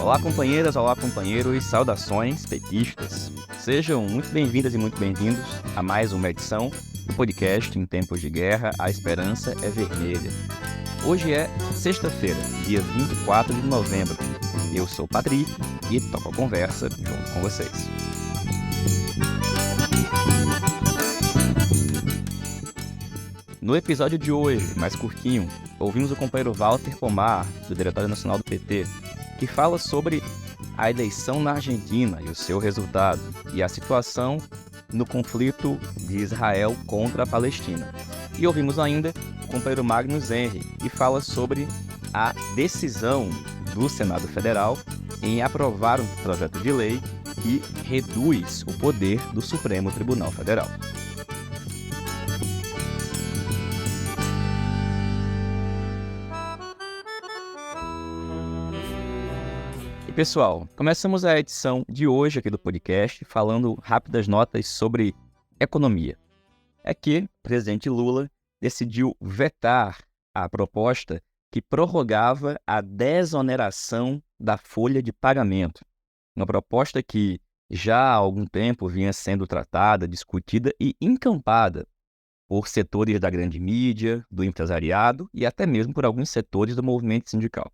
Olá, companheiras, olá, companheiros, saudações petistas. Sejam muito bem-vindas e muito bem-vindos a mais uma edição do podcast Em Tempos de Guerra, a Esperança é Vermelha. Hoje é sexta-feira, dia 24 de novembro. Eu sou o Patrick e toco a conversa junto com vocês. No episódio de hoje, mais curtinho, ouvimos o companheiro Walter Pomar, do Diretório Nacional do PT, que fala sobre a eleição na Argentina e o seu resultado, e a situação no conflito de Israel contra a Palestina. E ouvimos ainda o companheiro Magnus Henry, que fala sobre a decisão do Senado Federal em aprovar um projeto de lei que reduz o poder do Supremo Tribunal Federal. E pessoal, começamos a edição de hoje aqui do podcast falando rápidas notas sobre economia. É que o presidente Lula decidiu vetar a proposta que prorrogava a desoneração da folha de pagamento. Uma proposta que já há algum tempo vinha sendo tratada, discutida e encampada por setores da grande mídia, do empresariado e até mesmo por alguns setores do movimento sindical.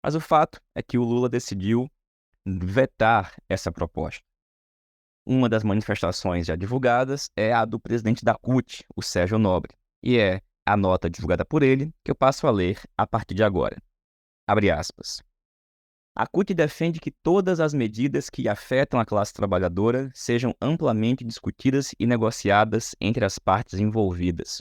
Mas o fato é que o Lula decidiu vetar essa proposta. Uma das manifestações já divulgadas é a do presidente da CUT, o Sérgio Nobre, e é a nota divulgada por ele que eu passo a ler a partir de agora. Abre aspas. A CUT defende que todas as medidas que afetam a classe trabalhadora sejam amplamente discutidas e negociadas entre as partes envolvidas.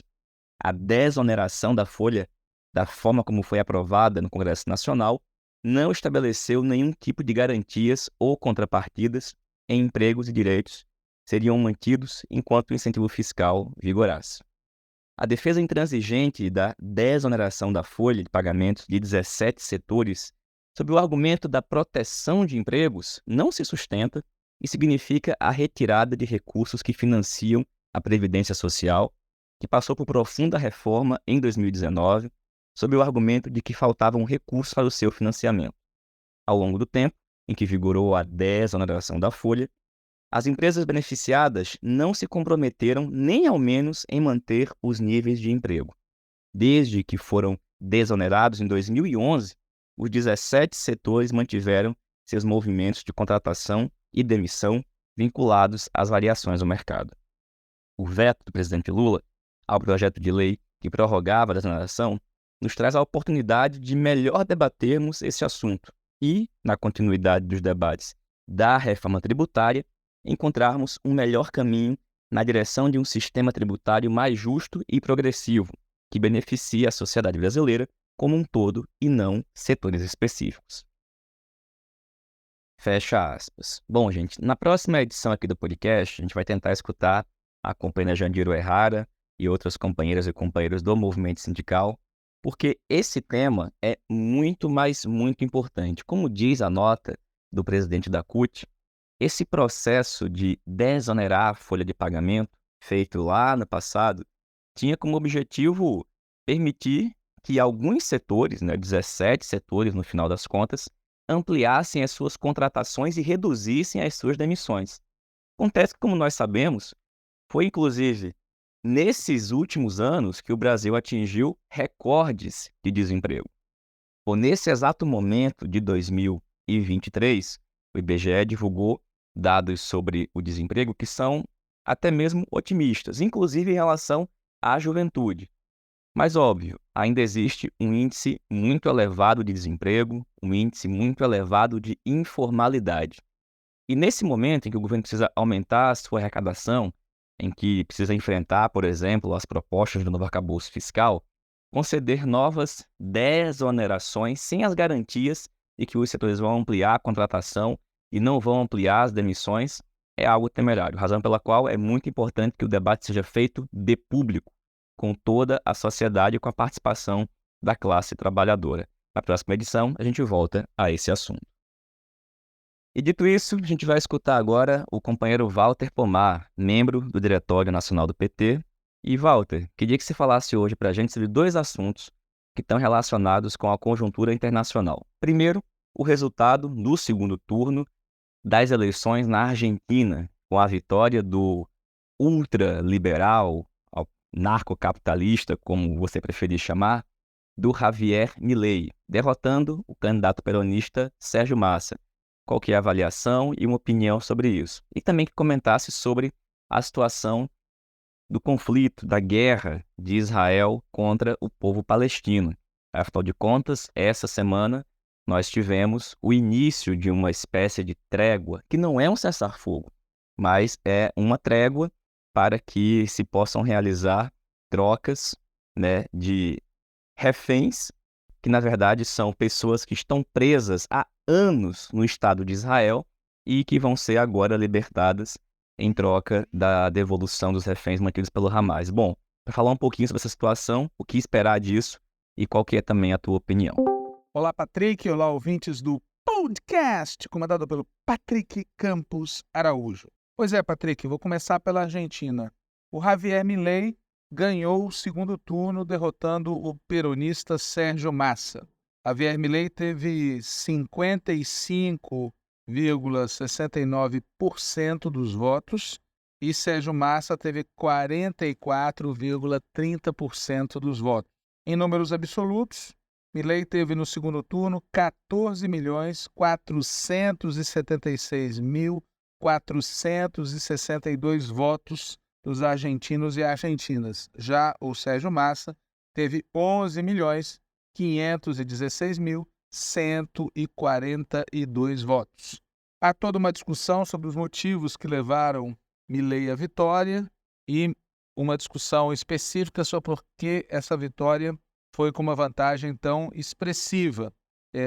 A desoneração da folha, da forma como foi aprovada no Congresso Nacional, não estabeleceu nenhum tipo de garantias ou contrapartidas em empregos e direitos seriam mantidos enquanto o incentivo fiscal vigorasse. A defesa intransigente da desoneração da folha de pagamentos de 17 setores sob o argumento da proteção de empregos não se sustenta e significa a retirada de recursos que financiam a Previdência Social, que passou por profunda reforma em 2019, sob o argumento de que faltavam recursos para o seu financiamento. Ao longo do tempo em que vigorou a desoneração da folha, as empresas beneficiadas não se comprometeram nem ao menos em manter os níveis de emprego. Desde que foram desonerados em 2011, os 17 setores mantiveram seus movimentos de contratação e demissão vinculados às variações do mercado. O veto do presidente Lula ao projeto de lei que prorrogava a desoneração nos traz a oportunidade de melhor debatermos esse assunto e, na continuidade dos debates da reforma tributária, encontrarmos um melhor caminho na direção de um sistema tributário mais justo e progressivo, que beneficie a sociedade brasileira como um todo e não setores específicos. Fecha aspas. Bom, gente, na próxima edição aqui do podcast, a gente vai tentar escutar a companheira Jandiro Errara e outras companheiras e companheiros do movimento sindical, porque esse tema é muito, mas muito importante. Como diz a nota do presidente da CUT, esse processo de desonerar a folha de pagamento, feito lá no passado, tinha como objetivo permitir que alguns setores, 17 setores no final das contas, ampliassem as suas contratações e reduzissem as suas demissões. Acontece que, como nós sabemos, foi inclusive nesses últimos anos que o Brasil atingiu recordes de desemprego. Nesse exato momento de 2023, o IBGE divulgou dados sobre o desemprego que são até mesmo otimistas, inclusive em relação à juventude. Mas, óbvio, ainda existe um índice muito elevado de desemprego, um índice muito elevado de informalidade. E nesse momento em que o governo precisa aumentar a sua arrecadação, em que precisa enfrentar, por exemplo, as propostas do novo arcabouço fiscal, conceder novas desonerações sem as garantias de que os setores vão ampliar a contratação e não vão ampliar as demissões é algo temerário, razão pela qual é muito importante que o debate seja feito de público, com toda a sociedade e com a participação da classe trabalhadora. Na próxima edição, a gente volta a esse assunto. E dito isso, a gente vai escutar agora o companheiro Walter Pomar, membro do Diretório Nacional do PT. E, Walter, queria que você falasse hoje para a gente sobre dois assuntos que estão relacionados com a conjuntura internacional. Primeiro, o resultado do segundo turno das eleições na Argentina, com a vitória do ultraliberal, narcocapitalista, como você preferir chamar, do Javier Milei, derrotando o candidato peronista Sérgio Massa. Qual que é a avaliação e uma opinião sobre isso? E também que comentasse sobre a situação do conflito, da guerra de Israel contra o povo palestino. Afinal de contas, essa semana nós tivemos o início de uma espécie de trégua, que não é um cessar-fogo, mas é uma trégua para que se possam realizar trocas, né, de reféns, que na verdade são pessoas que estão presas há anos no Estado de Israel e que vão ser agora libertadas em troca da devolução dos reféns mantidos pelo Hamas. Bom, para falar um pouquinho sobre essa situação, o que esperar disso e qual que é também a tua opinião. Olá, Patrick. Olá, ouvintes do podcast, comandado pelo Patrick Campos Araújo. Pois é, Patrick, vou começar pela Argentina. O Javier Milei ganhou o segundo turno derrotando o peronista Sérgio Massa. Javier Milei teve 55,69% dos votos e Sérgio Massa teve 44,30% dos votos. Em números absolutos, Milei teve no segundo turno 14.476.462 votos dos argentinos e argentinas. Já o Sérgio Massa teve 11.516.142 votos. Há toda uma discussão sobre os motivos que levaram Milei à vitória e uma discussão específica sobre por que essa vitória foi com uma vantagem tão expressiva.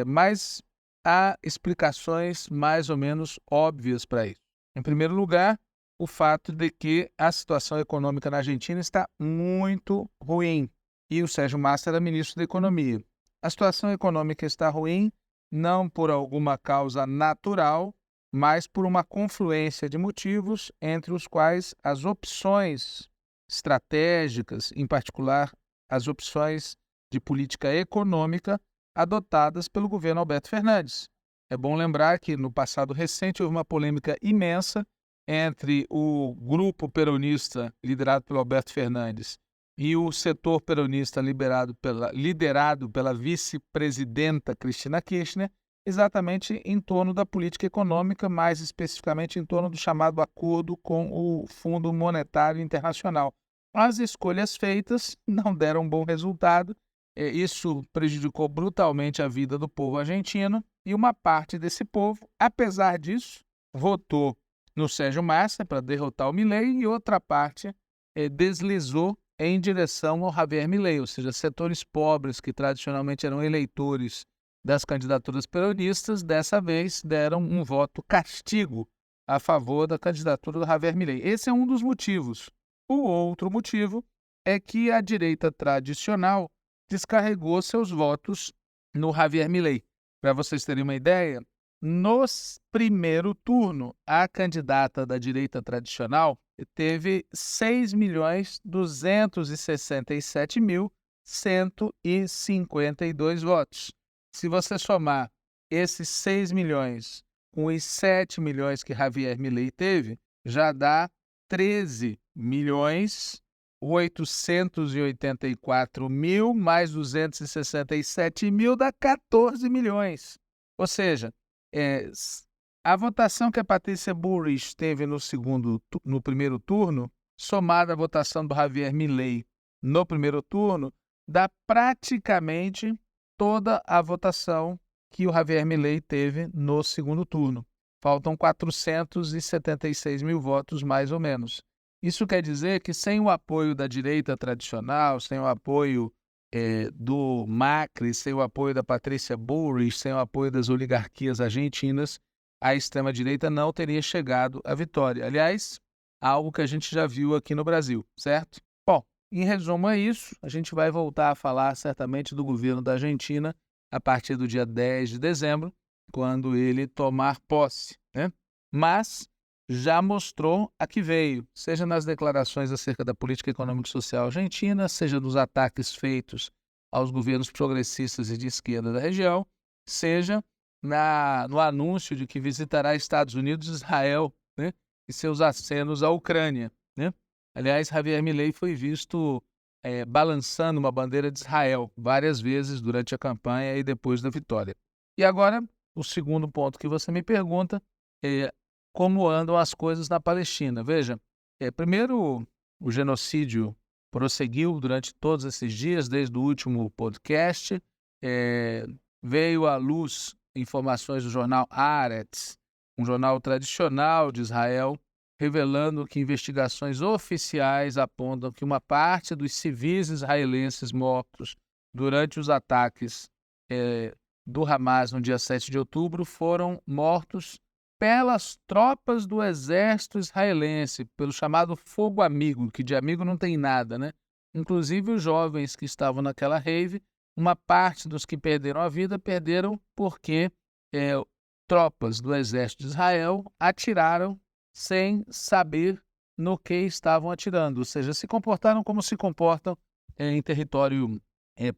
Mas há explicações mais ou menos óbvias para isso. Em primeiro lugar, o fato de que a situação econômica na Argentina está muito ruim e o Sérgio Massa era ministro da Economia. A situação econômica está ruim não por alguma causa natural, mas por uma confluência de motivos, entre os quais as opções estratégicas, em particular as opções de política econômica adotadas pelo governo Alberto Fernandes. É bom lembrar que no passado recente houve uma polêmica imensa entre o grupo peronista liderado pelo Alberto Fernandes e o setor peronista liderado pela vice-presidenta Cristina Kirchner, exatamente em torno da política econômica, mais especificamente em torno do chamado acordo com o Fundo Monetário Internacional. As escolhas feitas não deram bom resultado. Isso prejudicou brutalmente a vida do povo argentino e uma parte desse povo, apesar disso, votou no Sérgio Massa para derrotar o Milei e outra parte deslizou em direção ao Javier Milei, ou seja, setores pobres que tradicionalmente eram eleitores das candidaturas peronistas, dessa vez deram um voto castigo a favor da candidatura do Javier Milei. Esse é um dos motivos. O outro motivo é que a direita tradicional descarregou seus votos no Javier Milei. Para vocês terem uma ideia, no primeiro turno, a candidata da direita tradicional teve 6.267.152 votos. Se você somar esses 6 milhões com os 7 milhões que Javier Milei teve, já dá 13.884.000 mais 267.000 dá 14 milhões. Ou seja, a votação que a Patrícia Bullrich teve no primeiro turno, somada à votação do Javier Milei no primeiro turno, dá praticamente toda a votação que o Javier Milei teve no segundo turno. Faltam 476 mil votos, mais ou menos. Isso quer dizer que sem o apoio da direita tradicional, sem o apoio do Macri, sem o apoio da Patrícia Bullrich, sem o apoio das oligarquias argentinas, a extrema-direita não teria chegado à vitória. Aliás, algo que a gente já viu aqui no Brasil, certo? Bom, em resumo é isso. A gente vai voltar a falar certamente do governo da Argentina a partir do dia 10 de dezembro, quando ele tomar posse, né? Mas já mostrou a que veio, seja nas declarações acerca da política econômica e social argentina, seja nos ataques feitos aos governos progressistas e de esquerda da região, seja no anúncio de que visitará Estados Unidos, Israel, né, e seus acenos à Ucrânia, né? Aliás, Javier Milei foi visto balançando uma bandeira de Israel várias vezes durante a campanha e depois da vitória. E agora, o segundo ponto que você me pergunta é como andam as coisas na Palestina. Veja, primeiro, o genocídio prosseguiu durante todos esses dias, desde o último podcast. Veio à luz informações do jornal Haaretz, um jornal tradicional de Israel, revelando que investigações oficiais apontam que uma parte dos civis israelenses mortos durante os ataques do Hamas no dia 7 de outubro foram mortos pelas tropas do exército israelense, pelo chamado fogo amigo, que de amigo não tem nada, né? Inclusive os jovens que estavam naquela rave, uma parte dos que perderam a vida perderam porque tropas do exército de Israel atiraram sem saber no que estavam atirando, ou seja, se comportaram como se comportam em território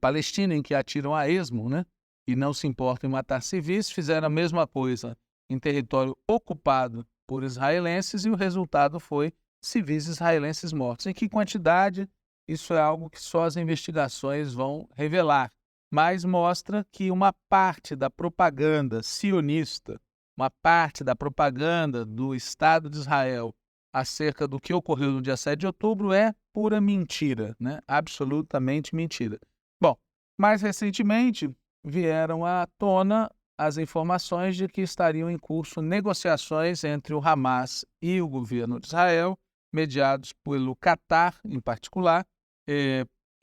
palestino, em que atiram a esmo, né? E não se importam em matar civis, fizeram a mesma coisa em território ocupado por israelenses e o resultado foi civis israelenses mortos. Em que quantidade? Isso é algo que só as investigações vão revelar, mas mostra que uma parte da propaganda sionista, uma parte da propaganda do Estado de Israel acerca do que ocorreu no dia 7 de outubro é pura mentira, né? Absolutamente mentira. Bom, mais recentemente vieram à tona as informações de que estariam em curso negociações entre o Hamas e o governo de Israel, mediados pelo Catar em particular,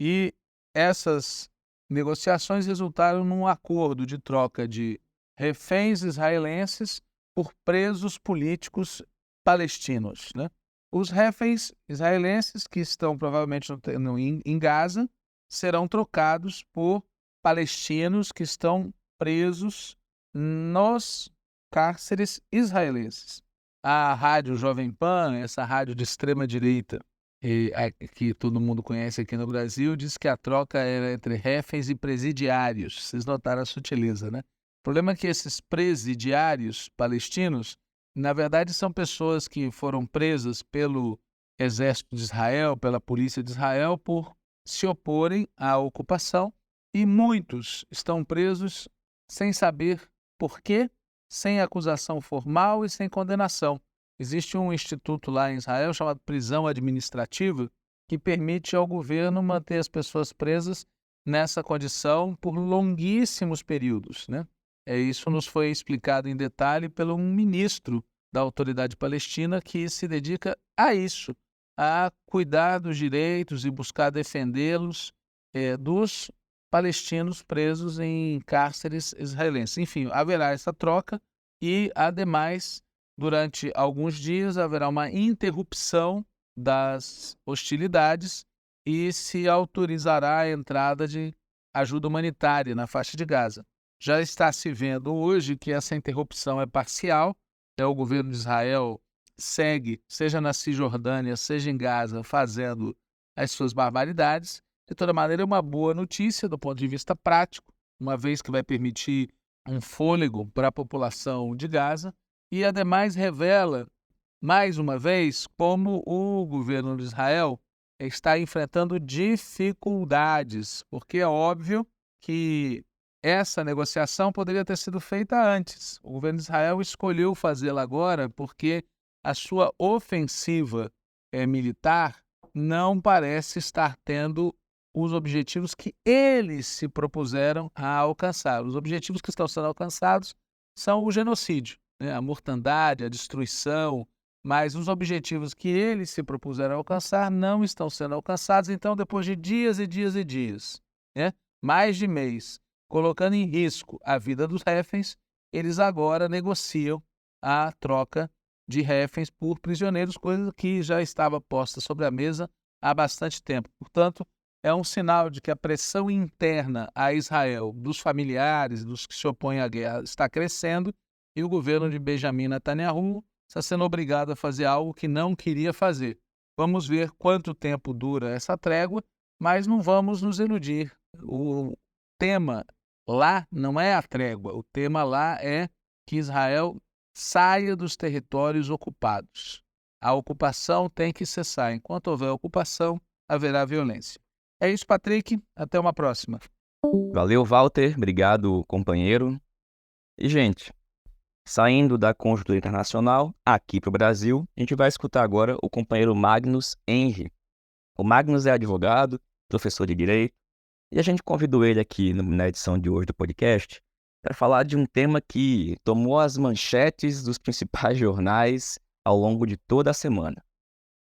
e essas negociações resultaram num acordo de troca de reféns israelenses por presos políticos palestinos, né? Os reféns israelenses que estão provavelmente em Gaza serão trocados por palestinos que estão presos nos cárceres israelenses. A rádio Jovem Pan, essa rádio de extrema-direita, que todo mundo conhece aqui no Brasil, diz que a troca era entre reféns e presidiários. Vocês notaram a sutileza, né? O problema é que esses presidiários palestinos, na verdade, são pessoas que foram presas pelo exército de Israel, pela polícia de Israel, por se oporem à ocupação, e muitos estão presos sem saber por quê, sem acusação formal e sem condenação. Existe um instituto lá em Israel chamado prisão administrativa que permite ao governo manter as pessoas presas nessa condição por longuíssimos períodos, né? Isso nos foi explicado em detalhe pelo um ministro da autoridade palestina que se dedica a isso, a cuidar dos direitos e buscar defendê-los dos palestinos presos em cárceres israelenses. Enfim, haverá essa troca e, ademais, durante alguns dias haverá uma interrupção das hostilidades e se autorizará a entrada de ajuda humanitária na faixa de Gaza. Já está se vendo hoje que essa interrupção é parcial, o governo de Israel segue, seja na Cisjordânia, seja em Gaza, fazendo as suas barbaridades. De toda maneira, é uma boa notícia do ponto de vista prático, uma vez que vai permitir um fôlego para a população de Gaza e, ademais, revela, mais uma vez, como o governo de Israel está enfrentando dificuldades, porque é óbvio que essa negociação poderia ter sido feita antes. O governo de Israel escolheu fazê-la agora porque a sua ofensiva militar não parece estar tendo os objetivos que eles se propuseram a alcançar. Os objetivos que estão sendo alcançados são o genocídio, né? A mortandade, a destruição, mas os objetivos que eles se propuseram a alcançar não estão sendo alcançados. Então, depois de dias e dias e dias, né? Mais de mês, colocando em risco a vida dos reféns, eles agora negociam a troca de reféns por prisioneiros, coisa que já estava posta sobre a mesa há bastante tempo. Portanto, é um sinal de que a pressão interna a Israel dos familiares, dos que se opõem à guerra, está crescendo e o governo de Benjamin Netanyahu está sendo obrigado a fazer algo que não queria fazer. Vamos ver quanto tempo dura essa trégua, mas não vamos nos iludir. O tema lá não é a trégua, o tema lá é que Israel saia dos territórios ocupados. A ocupação tem que cessar. Enquanto houver ocupação, haverá violência. É isso, Patrick. Até uma próxima. Valeu, Walter. Obrigado, companheiro. E, gente, saindo da conjuntura internacional, aqui para o Brasil, a gente vai escutar agora o companheiro Magnus Henry. O Magnus é advogado, professor de Direito, e a gente convidou ele aqui na edição de hoje do podcast para falar de um tema que tomou as manchetes dos principais jornais ao longo de toda a semana,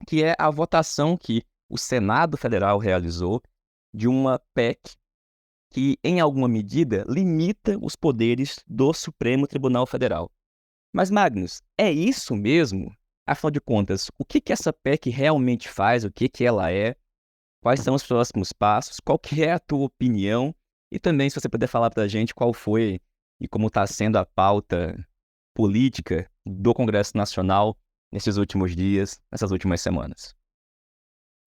que é a votação que o Senado Federal realizou de uma PEC que, em alguma medida, limita os poderes do Supremo Tribunal Federal. Mas, Magnus, é isso mesmo? Afinal de contas, o que essa PEC realmente faz? O que ela é? Quais são os próximos passos? Qual que é a tua opinião? E também, se você puder falar para a gente qual foi e como está sendo a pauta política do Congresso Nacional nesses últimos dias, nessas últimas semanas.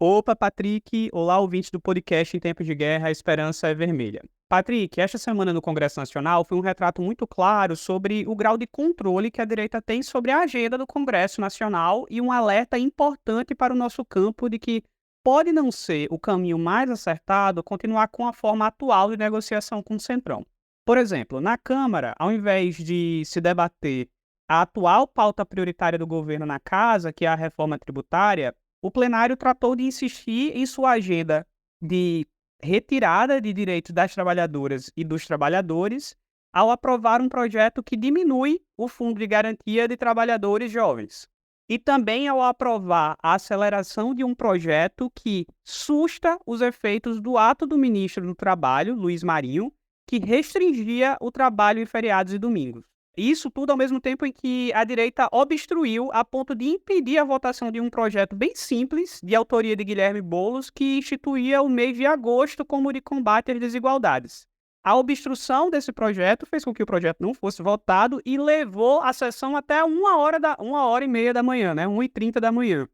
Opa, Patrick! Olá, ouvinte do podcast Em Tempos de Guerra, a Esperança é Vermelha. Patrick, esta semana no Congresso Nacional foi um retrato muito claro sobre o grau de controle que a direita tem sobre a agenda do Congresso Nacional e um alerta importante para o nosso campo de que pode não ser o caminho mais acertado continuar com a forma atual de negociação com o Centrão. Por exemplo, na Câmara, ao invés de se debater a atual pauta prioritária do governo na Casa, que é a reforma tributária, o plenário tratou de insistir em sua agenda de retirada de direitos das trabalhadoras e dos trabalhadores ao aprovar um projeto que diminui o Fundo de Garantia de Trabalhadores Jovens. E também ao aprovar a aceleração de um projeto que susta os efeitos do ato do ministro do Trabalho, Luiz Marinho, que restringia o trabalho em feriados e domingos. Isso tudo ao mesmo tempo em que a direita obstruiu a ponto de impedir a votação de um projeto bem simples, de autoria de Guilherme Boulos, que instituía o mês de agosto como de combate às desigualdades. A obstrução desse projeto fez com que o projeto não fosse votado e levou a sessão até 1h30 da manhã, né? 1h30 da manhã.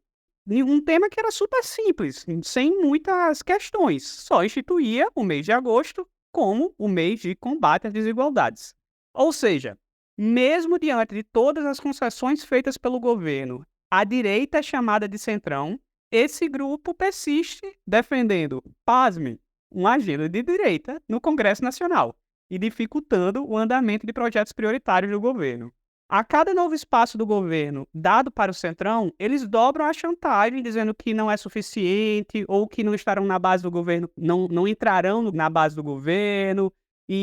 Um tema que era super simples, sem muitas questões, só instituía o mês de agosto como o mês de combate às desigualdades. Ou seja, mesmo diante de todas as concessões feitas pelo governo, a direita chamada de Centrão, esse grupo persiste defendendo, pasme, uma agenda de direita no Congresso Nacional e dificultando o andamento de projetos prioritários do governo. A cada novo espaço do governo dado para o Centrão, eles dobram a chantagem dizendo que não é suficiente ou que não estarão na base do governo, não entrarão na base do governo,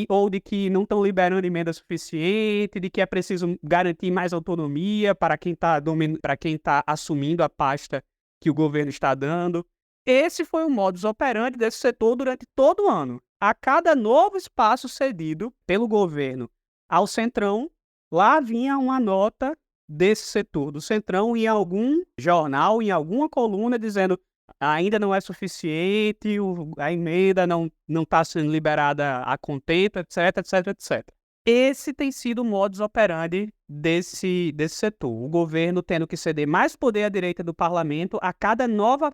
ou de que não estão liberando emenda suficiente, de que é preciso garantir mais autonomia para quem está assumindo a pasta que o governo está dando. Esse foi o modus operandi desse setor durante todo o ano. A cada novo espaço cedido pelo governo ao Centrão, lá vinha uma nota desse setor, do Centrão, em algum jornal, em alguma coluna, dizendo ainda não é suficiente, a emenda não está sendo liberada a contento, etc, etc, etc. Esse tem sido o modus operandi desse setor. O governo tendo que ceder mais poder à direita do parlamento a cada nova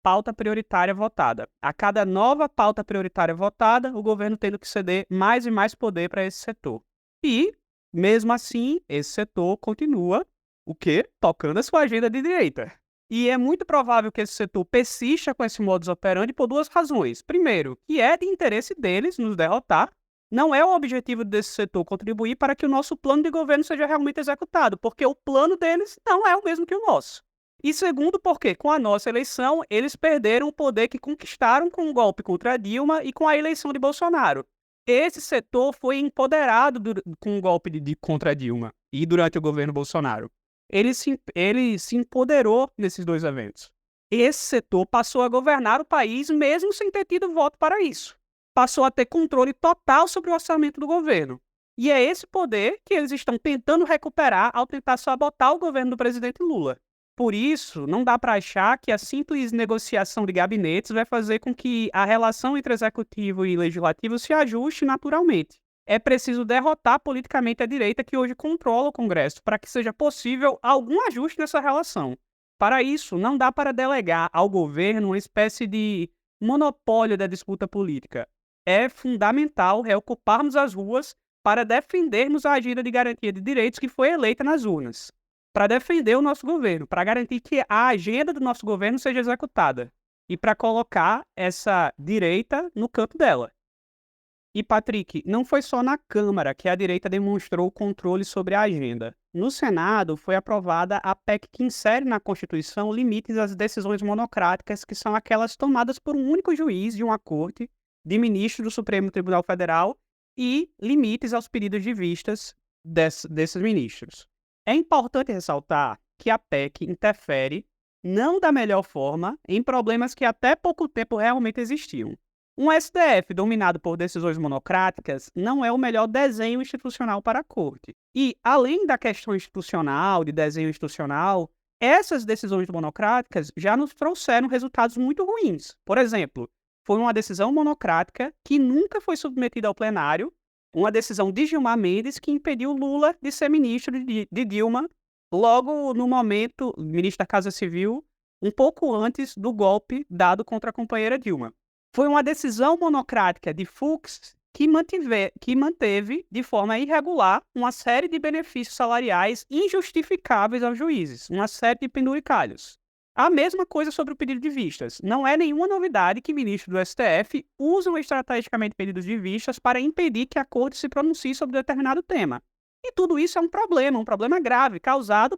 pauta prioritária votada. A cada nova pauta prioritária votada, o governo tendo que ceder mais e mais poder para esse setor. E, mesmo assim, esse setor continua, o quê? Tocando a sua agenda de direita. E é muito provável que esse setor persista com esse modus operandi por duas razões. Primeiro, que é de interesse deles nos derrotar. Não é o objetivo desse setor contribuir para que o nosso plano de governo seja realmente executado, porque o plano deles não é o mesmo que o nosso. E segundo, porque com a nossa eleição, eles perderam o poder que conquistaram com o golpe contra Dilma e com a eleição de Bolsonaro. Esse setor foi empoderado com o golpe contra Dilma e durante o governo Bolsonaro. Ele se empoderou nesses dois eventos. Esse setor passou a governar o país mesmo sem ter tido voto para isso. Passou a ter controle total sobre o orçamento do governo. E é esse poder que eles estão tentando recuperar ao tentar sabotar o governo do presidente Lula. Por isso, não dá para achar que a simples negociação de gabinetes vai fazer com que a relação entre executivo e legislativo se ajuste naturalmente. É preciso derrotar politicamente a direita que hoje controla o Congresso para que seja possível algum ajuste nessa relação. Para isso, não dá para delegar ao governo uma espécie de monopólio da disputa política. é fundamental reocuparmos as ruas para defendermos a agenda de garantia de direitos que foi eleita nas urnas, para defender o nosso governo, para garantir que a agenda do nosso governo seja executada e para colocar essa direita no canto dela. E, Patrick, não foi só na Câmara que a direita demonstrou o controle sobre a agenda. No Senado, foi aprovada a PEC que insere na Constituição limites às decisões monocráticas, que são aquelas tomadas por um único juiz de uma corte, de ministro do Supremo Tribunal Federal, e limites aos pedidos de vistas desses ministros. É importante ressaltar que a PEC interfere, não da melhor forma, em problemas que até pouco tempo realmente existiam. Um STF dominado por decisões monocráticas não é o melhor desenho institucional para a corte. E, além da questão institucional, de desenho institucional, essas decisões monocráticas já nos trouxeram resultados muito ruins. Por exemplo, foi uma decisão monocrática que nunca foi submetida ao plenário, uma decisão de Gilmar Mendes que impediu Lula de ser ministro de Dilma, logo no momento, ministro da Casa Civil, um pouco antes do golpe dado contra a companheira Dilma. Foi uma decisão monocrática de Fux que manteve de forma irregular uma série de benefícios salariais injustificáveis aos juízes, uma série de penduricalhos. A mesma coisa sobre o pedido de vistas. Não é nenhuma novidade que ministros do STF usam estrategicamente pedidos de vistas para impedir que a corte se pronuncie sobre determinado tema. E tudo isso é um problema grave, causado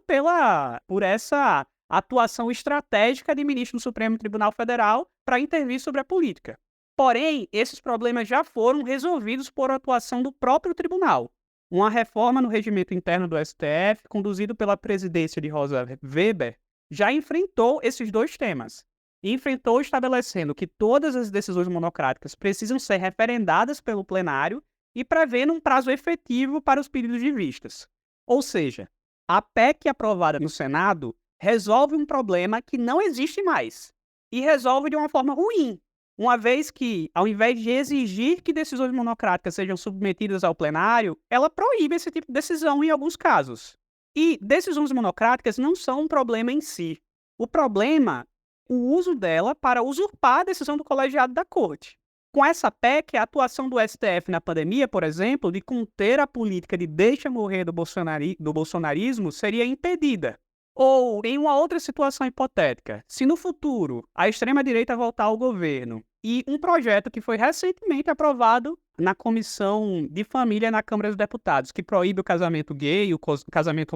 por essa atuação estratégica de ministro do Supremo Tribunal Federal para intervir sobre a política. Porém, esses problemas já foram resolvidos por atuação do próprio tribunal. Uma reforma no regimento interno do STF, conduzido pela presidência de Rosa Weber, já enfrentou esses dois temas. E enfrentou estabelecendo que todas as decisões monocráticas precisam ser referendadas pelo plenário e prevendo um prazo efetivo para os pedidos de vistas. Ou seja, a PEC aprovada no Senado resolve um problema que não existe mais. E resolve de uma forma ruim, uma vez que, ao invés de exigir que decisões monocráticas sejam submetidas ao plenário, ela proíbe esse tipo de decisão em alguns casos. E decisões monocráticas não são um problema em si. O problema, o uso dela para usurpar a decisão do colegiado da corte. Com essa PEC, a atuação do STF na pandemia, por exemplo, de conter a política de deixa morrer do bolsonarismo seria impedida. Ou, em uma outra situação hipotética, se no futuro a extrema-direita voltar ao governo e um projeto que foi recentemente aprovado na Comissão de Família na Câmara dos Deputados, que proíbe o casamento gay, o casamento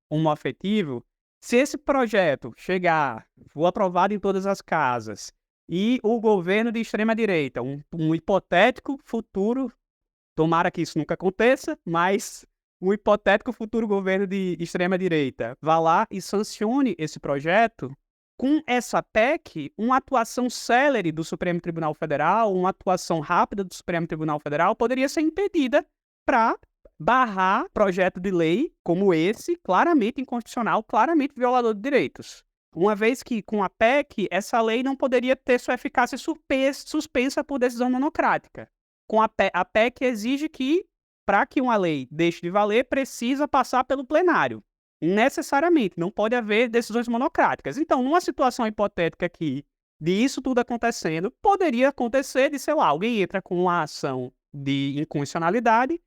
homoafetivo, se esse projeto for aprovado em todas as casas e o governo de extrema-direita, um hipotético futuro, tomara que isso nunca aconteça, mas um hipotético futuro governo de extrema-direita vá lá e sancione esse projeto, com essa PEC, uma atuação célere do Supremo Tribunal Federal, uma atuação rápida do Supremo Tribunal Federal poderia ser impedida para barrar projeto de lei como esse, claramente inconstitucional, claramente violador de direitos. Uma vez que, com a PEC, essa lei não poderia ter sua eficácia suspensa por decisão monocrática. Com a PEC exige que, para que uma lei deixe de valer, precisa passar pelo plenário. Necessariamente, não pode haver decisões monocráticas. Então, numa situação hipotética aqui, de isso tudo acontecendo, poderia acontecer de, sei lá, alguém entra com uma ação de inconstitucionalidade,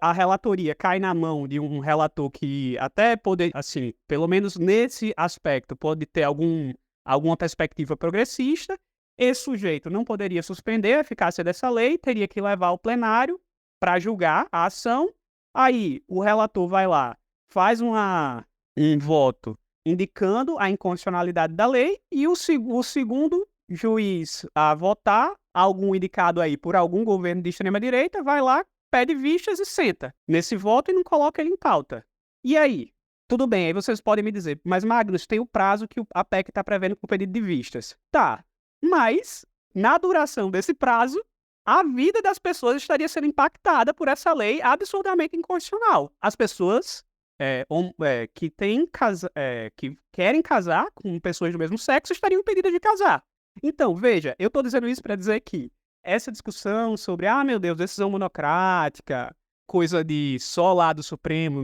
a relatoria cai na mão de um relator que até pode, assim, pelo menos nesse aspecto, pode ter alguma perspectiva progressista. Esse sujeito não poderia suspender a eficácia dessa lei, teria que levar ao plenário para julgar a ação. Aí o relator vai lá, faz um voto indicando a inconstitucionalidade da lei e o segundo juiz a votar, algum indicado aí por algum governo de extrema-direita, vai lá, pede vistas e senta nesse voto e não coloca ele em pauta. E aí? Tudo bem, aí vocês podem me dizer, mas Magnus, tem o prazo que a PEC está prevendo para o pedido de vistas. Tá, mas na duração desse prazo, a vida das pessoas estaria sendo impactada por essa lei absurdamente inconstitucional. As pessoas que querem casar com pessoas do mesmo sexo estariam impedidas de casar. Então, veja, eu estou dizendo isso para dizer que essa discussão sobre, meu Deus, decisão monocrática, coisa de só lá do Supremo,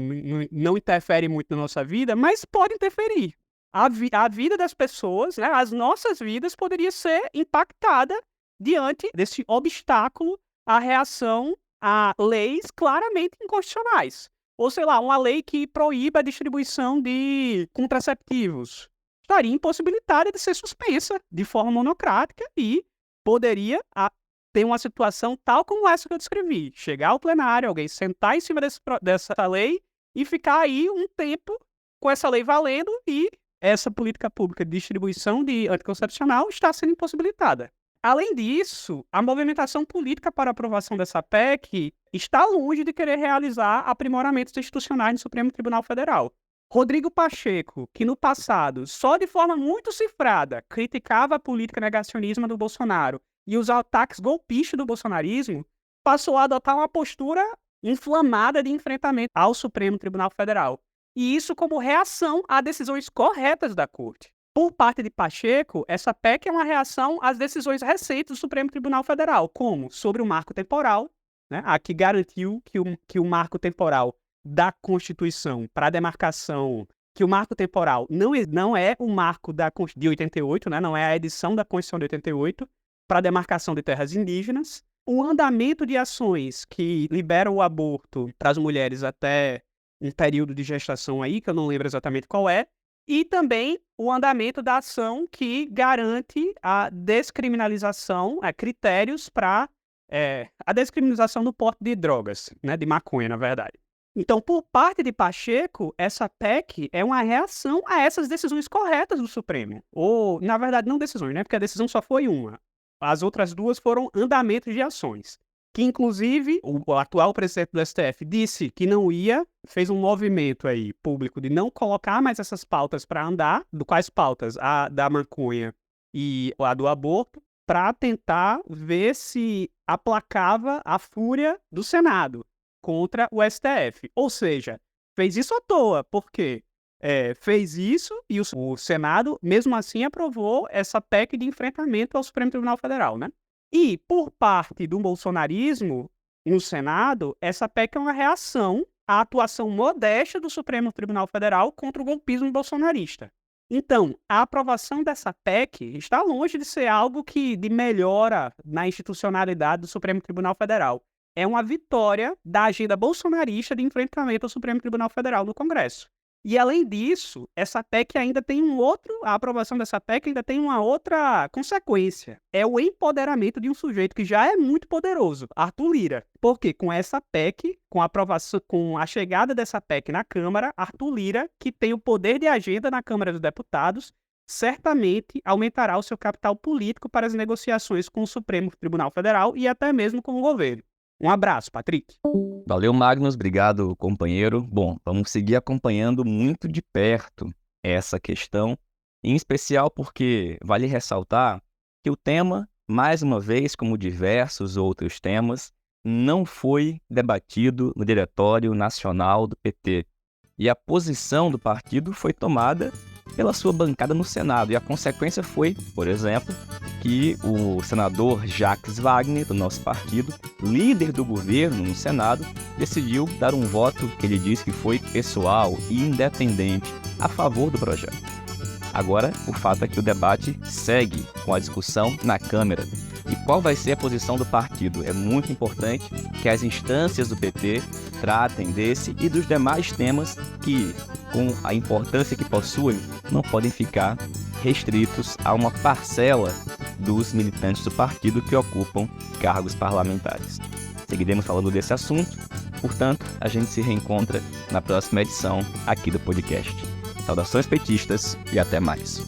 não interfere muito na nossa vida, mas pode interferir. A vida das pessoas, né, as nossas vidas, poderia ser impactada diante desse obstáculo à reação a leis claramente inconstitucionais. Ou, sei lá, uma lei que proíba a distribuição de contraceptivos estaria impossibilitada de ser suspensa de forma monocrática e poderia ter uma situação tal como essa que eu descrevi. Chegar ao plenário, alguém sentar em cima dessa lei e ficar aí um tempo com essa lei valendo e essa política pública de distribuição de anticoncepcional está sendo impossibilitada. Além disso, a movimentação política para a aprovação dessa PEC está longe de querer realizar aprimoramentos institucionais no Supremo Tribunal Federal. Rodrigo Pacheco, que no passado, só de forma muito cifrada, criticava a política negacionista do Bolsonaro e os ataques golpistas do bolsonarismo, passou a adotar uma postura inflamada de enfrentamento ao Supremo Tribunal Federal. E isso como reação a decisões corretas da Corte. Por parte de Pacheco, essa PEC é uma reação às decisões recentes do Supremo Tribunal Federal, como sobre o marco temporal, né, a que garantiu que o marco temporal da Constituição para a demarcação, que o marco temporal não é o marco de 88, né, não é a edição da Constituição de 88, para a demarcação de terras indígenas, o andamento de ações que liberam o aborto para as mulheres até um período de gestação aí, que eu não lembro exatamente qual é, e também o andamento da ação que garante a descriminalização, critérios para a descriminalização do porte de drogas, né, de maconha, na verdade. Então, por parte de Pacheco, essa PEC é uma reação a essas decisões corretas do Supremo. Ou, na verdade, não decisões, né, porque a decisão só foi uma. As outras duas foram andamentos de ações. Que, inclusive, o atual presidente do STF disse que não ia, fez um movimento aí público de não colocar mais essas pautas para andar, quais pautas? A da maconha e a do aborto, para tentar ver se aplacava a fúria do Senado contra o STF. Ou seja, fez isso à toa, porque fez isso e o Senado, mesmo assim, aprovou essa PEC de enfrentamento ao Supremo Tribunal Federal, né? E, por parte do bolsonarismo, no Senado, essa PEC é uma reação à atuação modesta do Supremo Tribunal Federal contra o golpismo bolsonarista. Então, a aprovação dessa PEC está longe de ser algo de melhora na institucionalidade do Supremo Tribunal Federal. É uma vitória da agenda bolsonarista de enfrentamento ao Supremo Tribunal Federal no Congresso. E, além disso, essa PEC ainda tem a aprovação dessa PEC ainda tem uma outra consequência. É o empoderamento de um sujeito que já é muito poderoso, Arthur Lira. Porque com essa PEC, com a chegada dessa PEC na Câmara, Arthur Lira, que tem o poder de agenda na Câmara dos Deputados, certamente aumentará o seu capital político para as negociações com o Supremo Tribunal Federal e até mesmo com o governo. Um abraço, Patrick. Valeu, Magnus. Obrigado, companheiro. Bom, vamos seguir acompanhando muito de perto essa questão, em especial porque vale ressaltar que o tema, mais uma vez, como diversos outros temas, não foi debatido no Diretório Nacional do PT. E a posição do partido foi tomada pela sua bancada no Senado. E a consequência foi, por exemplo, que o senador Jacques Wagner, do nosso partido, líder do governo no Senado, decidiu dar um voto que ele disse que foi pessoal e independente a favor do projeto. Agora, o fato é que o debate segue com a discussão na Câmara. E qual vai ser a posição do partido? É muito importante que as instâncias do PT tratem desse e dos demais temas que, com a importância que possuem, não podem ficar restritos a uma parcela dos militantes do partido que ocupam cargos parlamentares. Seguiremos falando desse assunto, portanto, a gente se reencontra na próxima edição aqui do podcast. Saudações petistas e até mais.